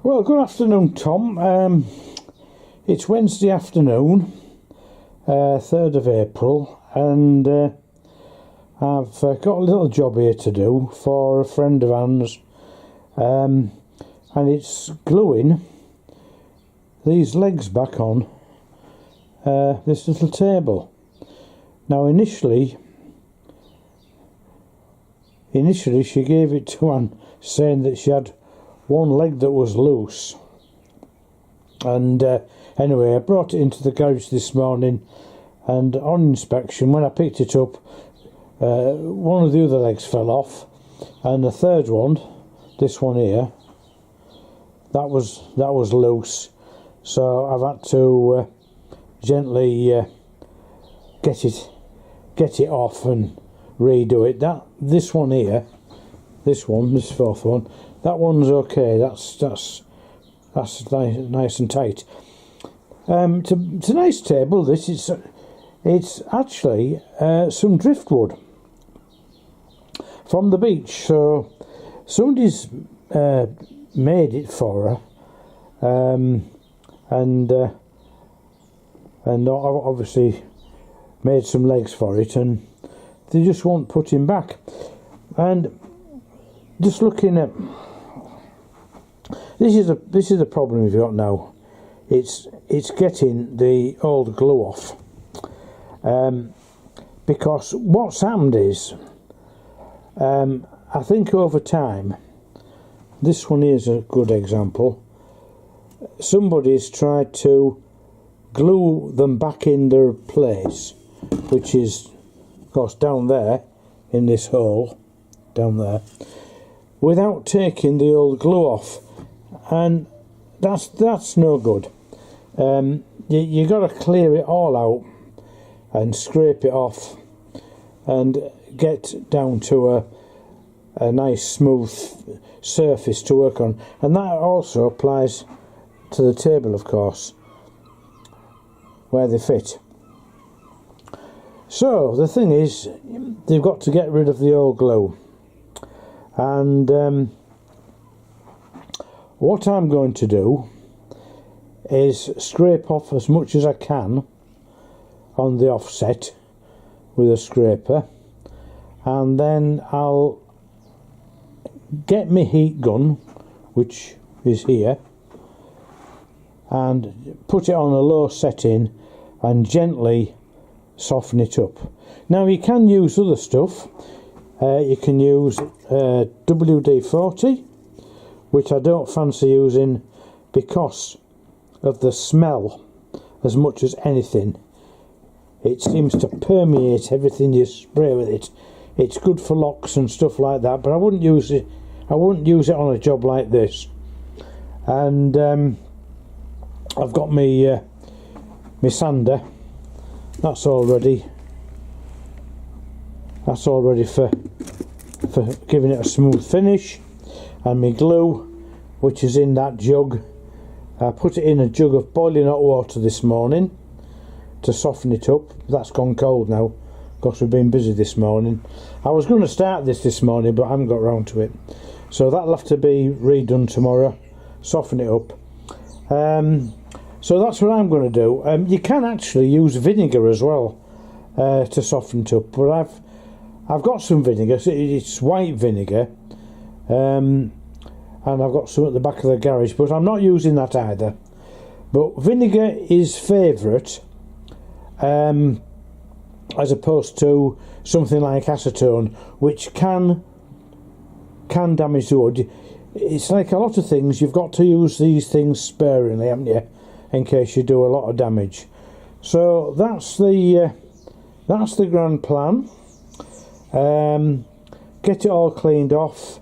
Well, good afternoon, Tom. It's Wednesday afternoon, 3rd of April, and I've got a little job here to do for a friend of ours, and it's gluing these legs back on this little table. Now, initially she gave it to Anne, saying that she had one leg that was loose, and anyway, I brought it into the garage this morning, and on inspection, when I picked it up, one of the other legs fell off, and the third one, this one here, that was loose. So I've had to gently get it off and redo it. This one here, this fourth one, that one's okay. That's nice and tight. It's a nice table. It's actually some driftwood from the beach. So somebody's made it for her, and obviously made some legs for it, and they just won't put him back. And just looking at this is a problem we've got now. It's getting the old glue off, because what's happened is, I think over time, this one is a good example. Somebody's tried to glue them back in their place, which is, of course, down there in this hole, down there, without taking the old glue off, and that's no good. You got to clear it all out and scrape it off and get down to a nice smooth surface to work on, and that also applies to the table, of course, where they fit. So the thing is, they've got to get rid of the old glue, and what I'm going to do is scrape off as much as I can on the offset with a scraper, and then I'll get my heat gun, which is here, and put it on a low setting and gently soften it up. Now, you can use other stuff. You can use WD-40, which I don't fancy using because of the smell as much as anything. It seems to permeate everything you spray with it. It's good for locks and stuff like that, but I wouldn't use it on a job like this. And I've got my sander. That's all ready for giving it a smooth finish, and my glue, which is in that jug. I put it in a jug of boiling hot water this morning to soften it up. That's gone cold now because we've been busy this morning. I was going to start this morning, but I haven't got round to it, so that'll have to be redone tomorrow. Soften it up. So that's what I'm going to do. You can actually use vinegar as well to soften it up, but I've got some vinegar. It's white vinegar, and I've got some at the back of the garage, but I'm not using that either. But vinegar is favourite, as opposed to something like acetone, which can damage the wood. It's like a lot of things, you've got to use these things sparingly, haven't you, in case you do a lot of damage. So that's the grand plan. Get it all cleaned off,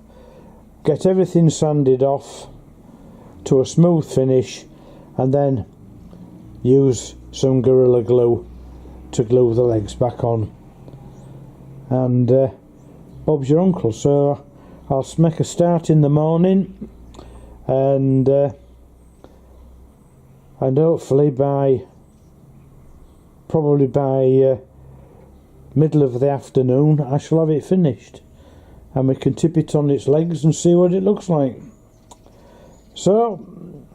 get everything sanded off to a smooth finish, and then use some Gorilla Glue to glue the legs back on, and Bob's your uncle. So I'll make a start in the morning, and hopefully probably by middle of the afternoon I shall have it finished, and we can tip it on its legs and see what it looks like. So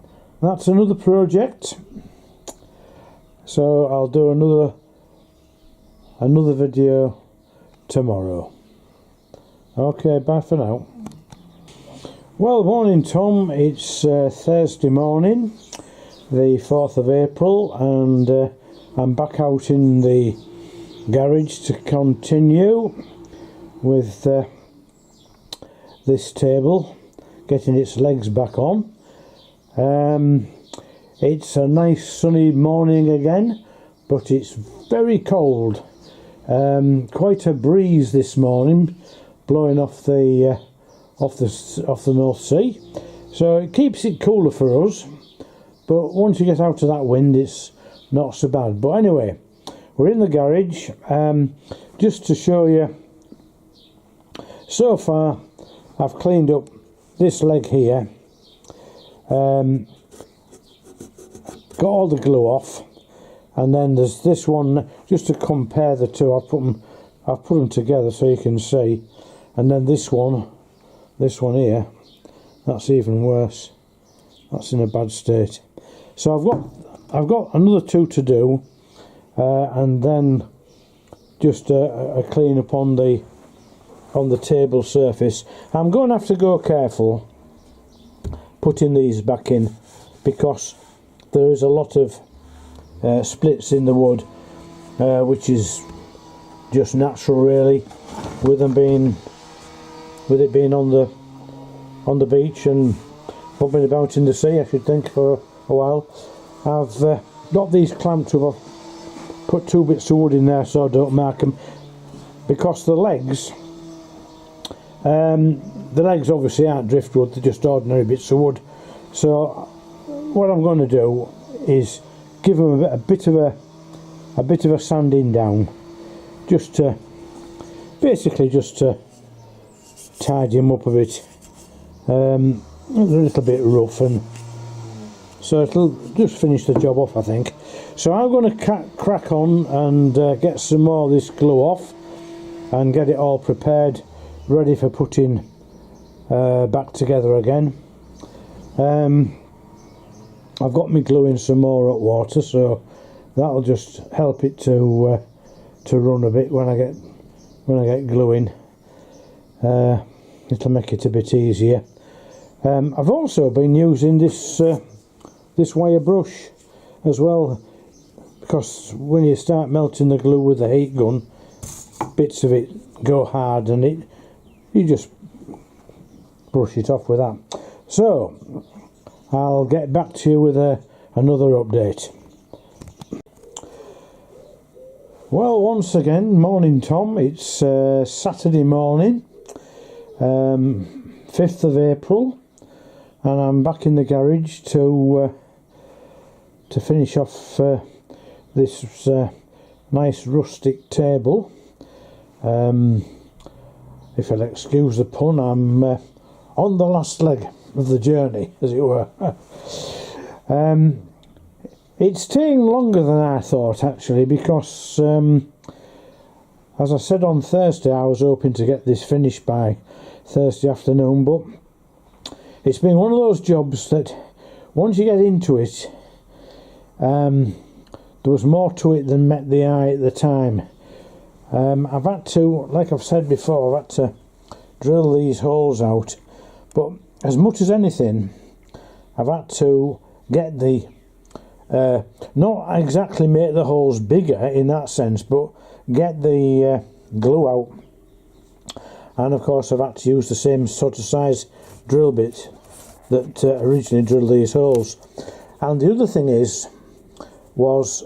that's another project. So I'll do another video tomorrow. Okay, bye for now. Well, morning Tom, it's Thursday morning, the 4th of April, and I'm back out in the garage to continue with this table, getting its legs back on. It's a nice sunny morning again, but it's very cold. Quite a breeze this morning, blowing off the North Sea, so it keeps it cooler for us. But once you get out of that wind, it's not so bad. But anyway, we're in the garage. Just to show you, so far I've cleaned up this leg here. Got all the glue off, and then there's this one, just to compare the two. I've put them together so you can see. And then this one here, that's even worse. That's in a bad state. So I've got another two to do, and then just a clean up on the table surface. I'm going to have to go careful putting these back in, because there is a lot of splits in the wood, which is just natural really, with it being on the beach and bumping about in the sea, I should think, for a while. I've got these clamped up. I've put 2 bits of wood in there so I don't mark them, because the legs obviously aren't driftwood, they're just ordinary bits of wood. So what I'm going to do is give them a bit of a sanding down, just to tidy them up a bit. They're a little bit rough, and so it'll just finish the job off, I think. So I'm going to crack on and get some more of this glue off and get it all prepared, ready for putting back together again. I've got me glue in some more hot water, so that'll just help it to run a bit when I get gluing. It'll make it a bit easier. I've also been using this wire brush as well, because when you start melting the glue with the heat gun, bits of it go hard, and you just brush it off with that. So I'll get back to you with another update. Well, once again, morning Tom, it's Saturday morning, 5th of April, and I'm back in the garage to finish off this nice rustic table. If you'll excuse the pun, I'm on the last leg of the journey, as it were. It's taking longer than I thought, actually, because as I said on Thursday, I was hoping to get this finished by Thursday afternoon, but it's been one of those jobs that once you get into it, there was more to it than met the eye at the time. I've had to, like I've said before, I've had to drill these holes out, but as much as anything, I've had to get the not exactly make the holes bigger in that sense, but get the glue out. And of course I've had to use the same sort of size drill bit that originally drilled these holes. And the other thing was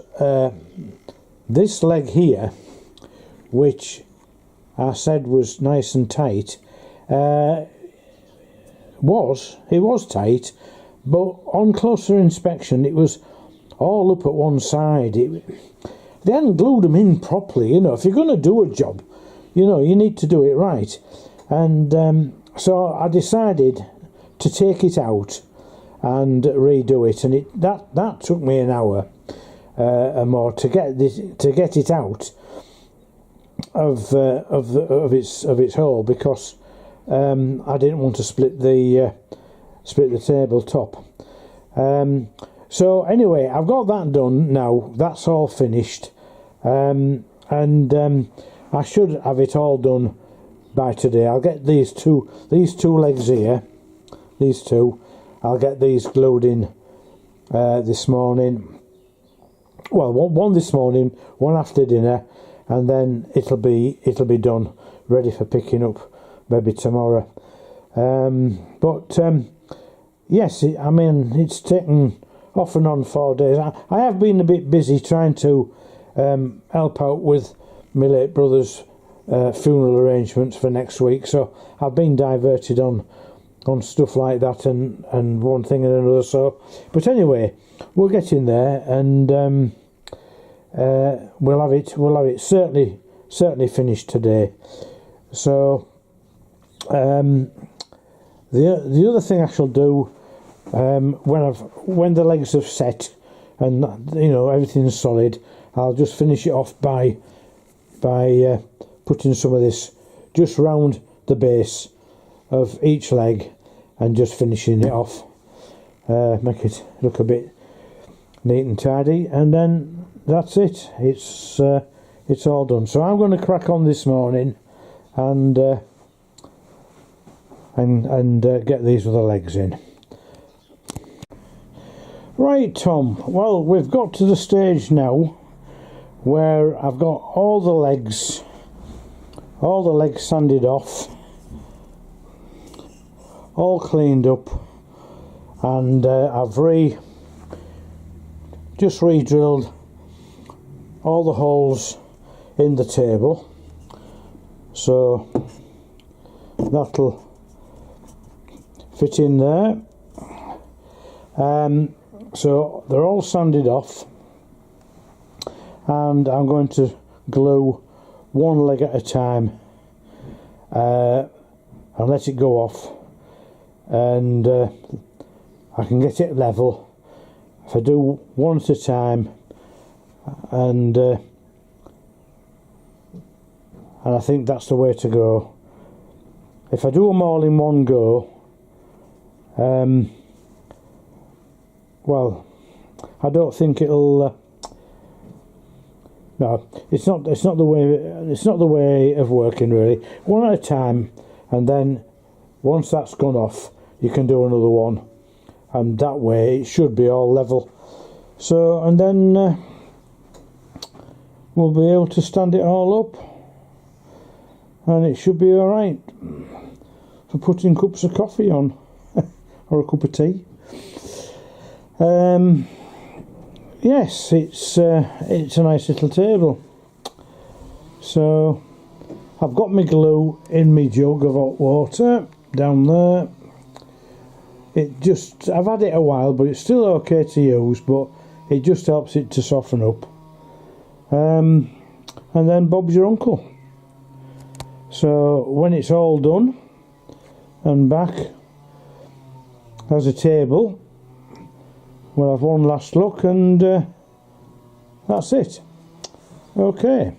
this leg here, which I said was nice and tight, it was tight, but on closer inspection it was all up at one side. They hadn't glued them in properly. You know, if you're going to do a job, you know, you need to do it right. And so I decided to take it out and redo it, and that took me an hour or more to get it out of its hole, because I didn't want to split split the tabletop. So anyway, I've got that done now. That's all finished, and I should have it all done by today. I'll get these two legs here, these two. I'll get these glued in this morning. Well, one this morning, one after dinner, and then it'll be done, ready for picking up maybe tomorrow. Yes, I mean, it's taken off and on 4 days. I have been a bit busy trying to help out with my late brother's funeral arrangements for next week, so I've been diverted on stuff like that and one thing and another. So, but anyway, we'll get in there, and we'll have it certainly finished today. So the other thing I shall do when the legs have set and everything's solid, I'll just finish it off by putting some of this just round the base of each leg and just finishing it off, make it look a bit neat and tidy, and then that's it. It's all done. So I'm going to crack on this morning and get these other legs in. Right, Tom. Well, we've got to the stage now where I've got all the legs sanded off, all cleaned up, and I've just re-drilled all the holes in the table, so that'll fit in there. So they're all sanded off, and I'm going to glue one leg at a time and let it go off, and I can get it level if I do one at a time, and I think that's the way to go. If I do them all in one go, well, I don't think it'll. No, it's not the way of working, really. One at a time, and then once that's gone off, you can do another one, and that way it should be all level. So, and then we'll be able to stand it all up, and it should be all right for putting cups of coffee on or a cup of tea. Yes, it's a nice little table. So I've got my glue in my jug of hot water down there. I've had it a while, but it's still okay to use, but it just helps it to soften up. And then Bob's your uncle. So when it's all done and back as a table, we'll have one last look, and that's it. Okay,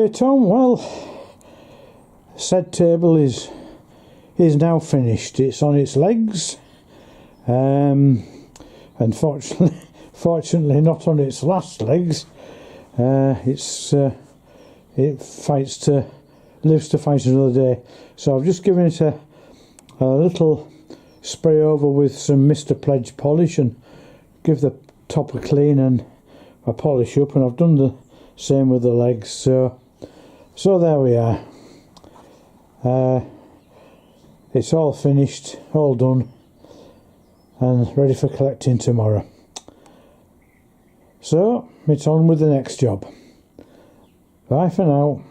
Tom. Well, said table is now finished. It's on its legs, and fortunately not on its last legs. It lives to fight another day. So I've just given it a little spray over with some Mr. Pledge polish and give the top a clean and a polish up, and I've done the same with the legs. So there we are. It's all finished, all done, and ready for collecting tomorrow. So it's on with the next job. Bye for now.